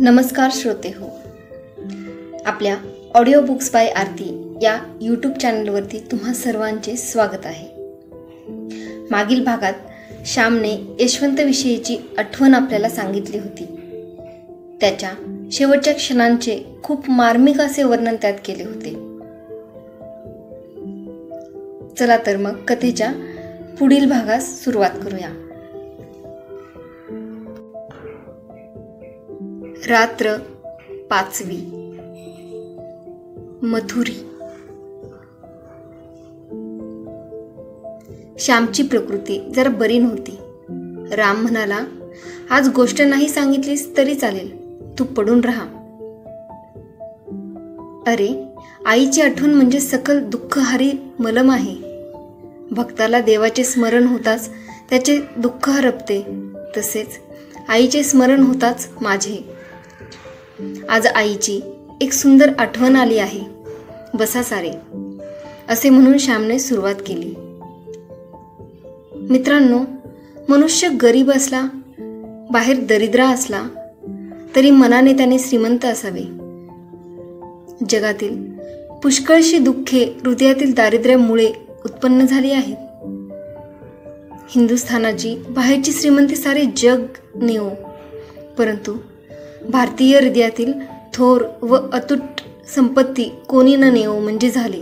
नमस्कार श्रोते हो, आपल्या ऑडिओ बुक्स बाय आरती या यूट्यूब चॅनलवरती तुम्हा सर्वांचे स्वागत आहे. मागील भागात श्यामने यशवंतविषयीची आठवण आपल्याला सांगितली होती. त्याच्या शेवटच्या क्षणांचे खूप मार्मिक असे वर्णन त्यात केले होते. चला तर मग कथेच्या पुढील भागास सुरुवात करूया. रात्र 5वी. मथुरी. श्यामची प्रकृती जरा बरी नव्हती. राम म्हणाला, आज गोष्ट नाही सांगितलीस तरी चालेल, तू पडून राहा. अरे, आईची आठवण म्हणजे सकल दुःखहारी मलम आहे. भक्ताला देवाचे स्मरण होताच त्याचे दुःख हरपते, तसेच आईचे स्मरण होताच माझे. आज आईची एक सुंदर आठवण आली आहे, बसा सारे, असे म्हणून श्यामने सुरुवात केली. मित्रांनो, मनुष्य गरीब असला, बाहेर दरिद्र असला तरी मनाने त्याने श्रीमंत असावे. जगातील पुष्कळशी दुःखे हृदयातील दारिद्र्यामुळे उत्पन्न झाली आहेत. हिंदुस्थानाची बाहेरची श्रीमंती सारे जग नेओ, परंतु भारतीय हृदयातील थोर व अतूट संपत्ती कोणी न नेओ म्हणजे झाले.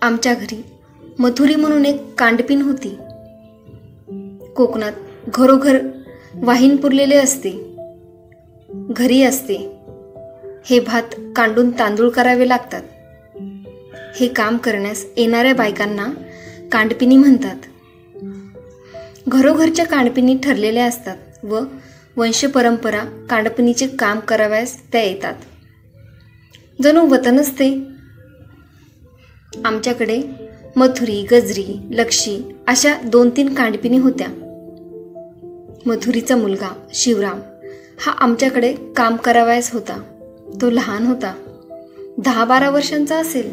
आमच्या घरी मथुरी म्हणून एक कांडपिन होती. कोकणात घरोघर वाहीन पुरलेले असते, घरी असते. हे भात कांडून तांदूळ करावे लागतात. हे काम करण्यास येणाऱ्या बायकांना कांडपिनी म्हणतात. घरोघरच्या कांडपिनी ठरलेल्या असतात व वंशपरंपरा कांडपिनीचे काम करावयास त्या येतात. जणू वतनच ते. आमच्याकडे मथुरी, गजरी, लक्षी अशा 2-3 कांडपिनी होत्या. मथुरीचा मुलगा शिवराम हा आमच्याकडे काम करावयास होता. तो लहान होता, 10-12 वर्षांचा असेल.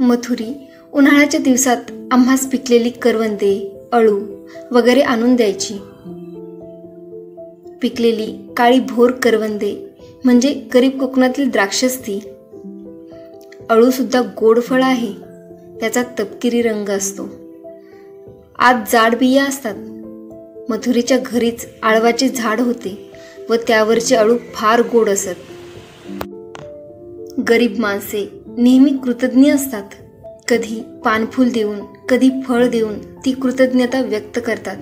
मथुरी उन्हाळ्याच्या दिवसात आम्हास पिकलेली करवंदे, अळू वगैरे आणून द्यायची. पिकलेली काळी भोर करवंदे म्हणजे गरीब कोकणातील द्राक्षच ती. अळू सुद्धा गोड फळ आहे, त्याचा तपकिरी रंग असतो. आत जाड बिया असतात. मथुरीच्या घरीच आळवाचे झाड होते व त्यावरचे अळू फार गोड असत. गरीब माणसे नेहमी कृतज्ञ असतात. कधी पानफूल देऊन, कधी फळ देऊन ती कृतज्ञता व्यक्त करतात.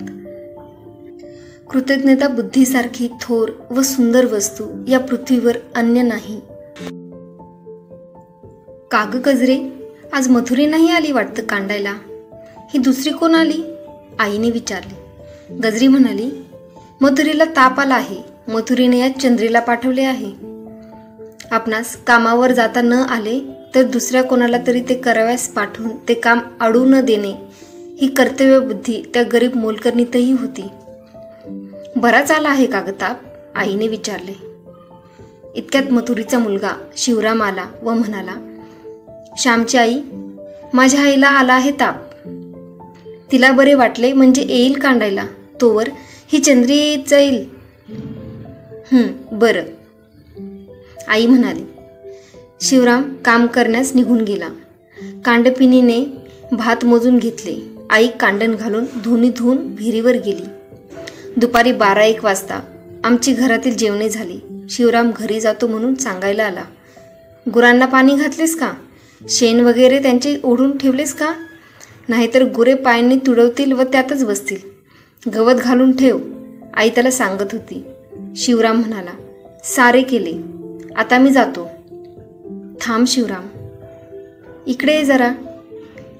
कृतज्ञता बुद्धीसारखी थोर व सुंदर वस्तू या पृथ्वीवर अन्य नाही. का ग गजरे, आज मथुरी नाही आली वाटतं कांडायला. ही दुसरी कोण आली? आईने विचारले. गजरी म्हणाली, मथुरीला ताप आला आहे. मथुरीने या चंद्रीला पाठवले आहे. आपणास कामावर जाता न आले तर दुसऱ्या कोणाला तरी ते कराव्यास पाठवून ते काम अडू न देणे ही कर्तव्य बुद्धी त्या गरीब मोलकरणीतही होती. बराच आला आहे का ग ताप? आईने विचारले. इतक्यात मथुरीचा मुलगा शिवराम आला व म्हणाला, श्यामची आई, माझ्या आईला आला आहे ताप. तिला बरे वाटले म्हणजे येईल कांडायला, तोवर ही चंद्री येत जाईल. बरं, आई म्हणाली. शिवराम काम करण्यास निघून गेला. कांडपिनीने भात मोजून घेतले. आई कांडण घालून धुणी धुवून विहिरीवर गेली. दुपारी 12-1 वाजता आमची घरातील जेवणे झाली. शिवराम घरी जातो म्हणून सांगायला आला. गुरांना पाणी घातलेस का? शेण वगैरे त्यांचे ओढून ठेवलेस का? नाहीतर गुरे पायांनी तुडवतील व त्यातच बसतील. गवत घालून ठेव, आई त्याला सांगत होती. शिवराम म्हणाला, सारे केले, आता मी जातो. थांब शिवराम, इकडे ये जरा.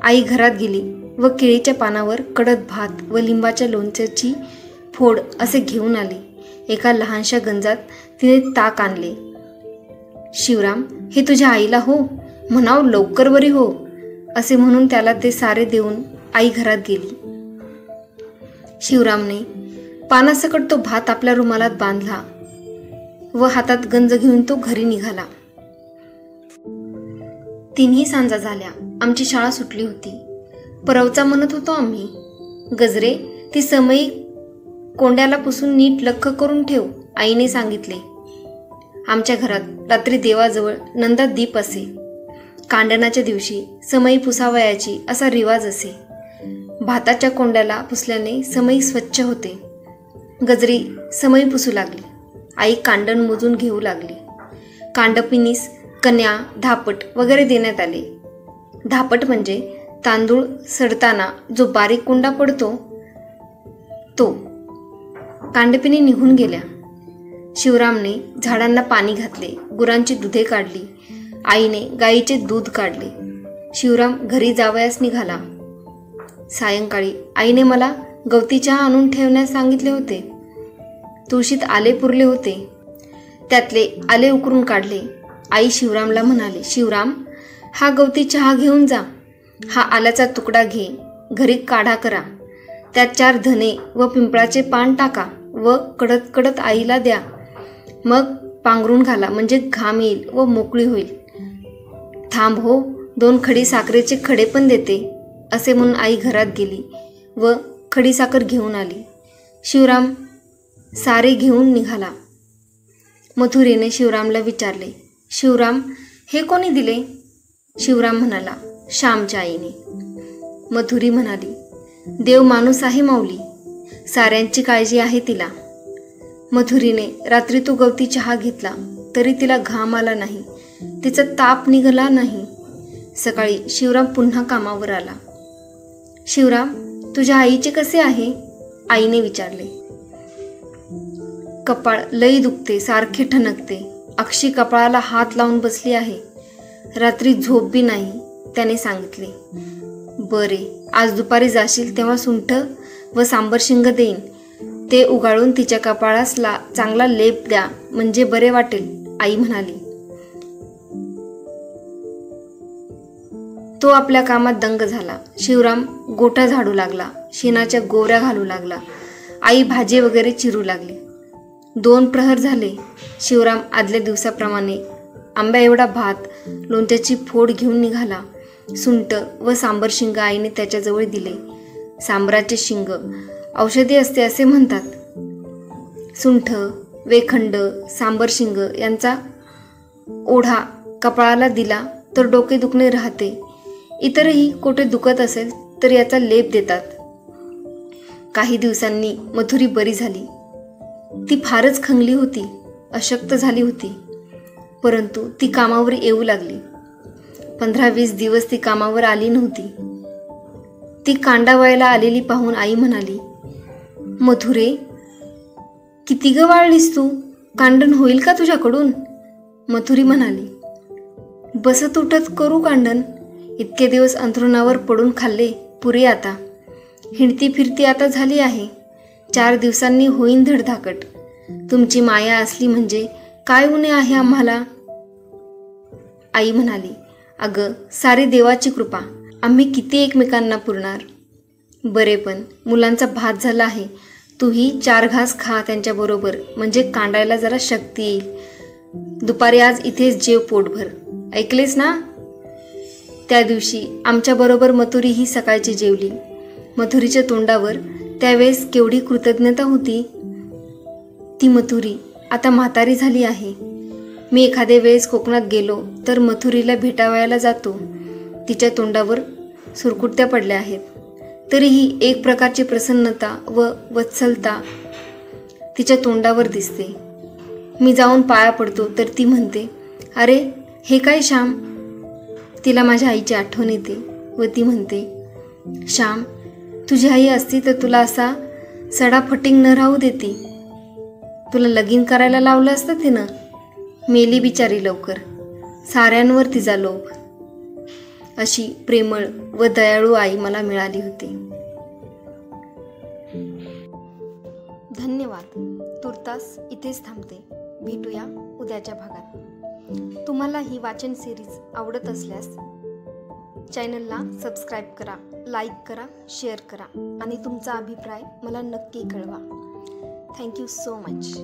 आई घरात गेली व केळीच्या पानावर कडक भात व लिंबाच्या लोणच्याची फोड असे घेऊन आली. एका लहानशा गंजात तिने ताक आणले. शिवराम, हे तुझ्या आईला हो, म्हणाव लवकर बरी हो, असे म्हणून त्याला ते सारे देऊन आई घरात गेली. शिवरामने पानासकट तो भात आपल्या रुमालात बांधला व हातात गंज घेऊन तो घरी निघाला. 3 सांजा झाल्या. आमची शाळा सुटली होती. परवचा म्हणत होतो आम्ही. गजरे, ती समयी कोंड्याला पुसून नीट लख्ख करून ठेव, आईने सांगितले. आमच्या घरात रात्री देवाजवळ नंदा दीप असे. कांडणाच्या दिवशी समई पुसावयाची असा रिवाज असे. भाताच्या कोंड्याला पुसल्याने समई स्वच्छ होते. गजरी समई पुसू लागली. आई कांडण मोजून घेऊ लागली. कांडपिनीस कन्या, धापट वगैरे देण्यात आले. धापट म्हणजे तांदूळ सडताना जो बारीक कोंडा पडतो तो. कांडपिनी निघून गेल्या. शिवरामने झाडांना पाणी घातले, गुरांची दुधे काढली. आईने गाईचे दूध काढले. शिवराम घरी जावयास निघाला. सायंकाळी आईने मला गवती चहा आणून ठेवण्यास सांगितले होते. तुळशीत आले पुरले होते, त्यातले आले उकरून काढले. आई शिवरामला म्हणाले, शिवराम, हा गवती चहा घेऊन जा. हा आल्याचा तुकडा घे, घरी काढा करा, त्यात 4 धने व पिंपळाचे पान टाका व कडत कडत आईला द्या. मग पांघरून घाला, म्हणजे घाम येईल व मोकळी होईल. थांब हो, 2 खडी साखरेचे खडे पण देते, असे म्हणून आई घरात गेली व खडी साखर घेऊन आली. शिवराम सारे घेऊन निघाला. मथुरीने शिवरामला विचारले, शिवराम, हे कोणी दिले? शिवराम म्हणाला, श्यामच्या आईने. मथुरी म्हणाली, देव माणूस आहे माऊली, साऱ्यांची काळजी आहे तिला. मथुरीने रात्री तो गवती चहा घेतला तरी तिला घाम आला नाही, तिचा ताप निघाला नाही. सकाळी शिवराम पुन्हा कामावर आला. शिवराम, तुझ्या आईचे कसे आहे? आईने विचारले. कपाळ लई दुखते, सारखे ठणकते. अक्षी कपाळाला हात लावून बसली आहे. रात्री झोप बी नाही, त्याने सांगितले. बरे, आज दुपारी जाशील तेव्हा सुंठ व सांबर शिंग देईन, ते उगाळून तिच्या कपाळास चांगला लेप द्या, म्हणजे बरे वाटेल, आई म्हणाली. तो आपल्या कामात दंग झाला. शिवराम गोठा झाडू लागला, शेणाच्या गोवऱ्या घालू लागला. आई भाजी वगैरे चिरू लागली. 2 प्रहर झाले. शिवराम आदल्या दिवसाप्रमाणे आंब्या एवढा भात, लोणच्याची फोड घेऊन निघाला. सुंठ व सांबर शिंग आईने त्याच्याजवळ दिले. सांबराचे शिंग औषधी असते असे म्हणतात. सुंठ, वेखंड, सांबर शिंग यांचा ओढा कपाळाला दिला तर डोके दुखणे राहते. इतरही कोठे दुखत असेल तर याचा लेप देतात. काही दिवसांनी मथुरी बरी झाली. ती फारच खंगली होती, अशक्त झाली होती, परंतु ती कामावर येऊ लागली. 15-20 दिवस ती कामावर आली नव्हती. ती कांडावायला आलेली पाहून आई म्हणाली, मथुरे, किती ग वाळलीस तू? कांडण होईल का तुझ्याकडून? मथुरी म्हणाली, बसत उठत करू कांडण. इतके दिवस अंथरुणावर पडून खाल्ले, पुरे आता. हिंडती फिरती आता झाली आहे. 4 दिवसांनी होईन धडधाकट. तुमची माया असली म्हणजे काय उणे आहे आम्हाला? आई म्हणाली, अगं, सारी देवाची कृपा, आम्ही किती एकमेकांना पुरणार. बरे, पण मुलांचा भात झाला आहे. तूही 4 घास खा त्यांच्याबरोबर, म्हणजे कांडायला जरा शक्ती येईल. दुपारी आज इथेच जेव पोटभर, ऐकलेस ना? त्या दिवशी आमच्याबरोबर मथुरी ही सकाळची जेवली. मथुरीच्या तोंडावर त्यावेळेस केवढी कृतज्ञता होती. ती मथुरी आता म्हातारी झाली आहे. मी एखाद्या वेळेस कोकणात गेलो तर मथुरीला भेटावयाला जातो. तिच्या तोंडावर सुरकुत्या पडल्या आहेत, तरीही एक प्रकारची प्रसन्नता व वत्सलता तिच्या तोंडावर दिसते. मी जाऊन पाया पडतो तर ती म्हणते, अरे हे काय श्याम? तिला माझ्या आईची आठवण येते व ती म्हणते, श्याम, तुझी आई असती तर तुला असा सडा फटिंग न राहू देती. तुला लगीन करायला लावलं असतं तिनं. मेली बिचारी लवकर. साऱ्यांवर तिचा लोभ. अशी प्रेमळ व दयाळू आई मला मिळाली होती. धन्यवाद. तुर्तास इथेच थांबते. भेटूया उद्याच्या भागात. तुम्हाला ही वाचन सिरीज आवडत असल्यास चॅनलला सबस्क्राईब करा, लाईक करा, शेअर करा आणि तुमचा अभिप्राय मला नक्की कळवा. Thank you so much.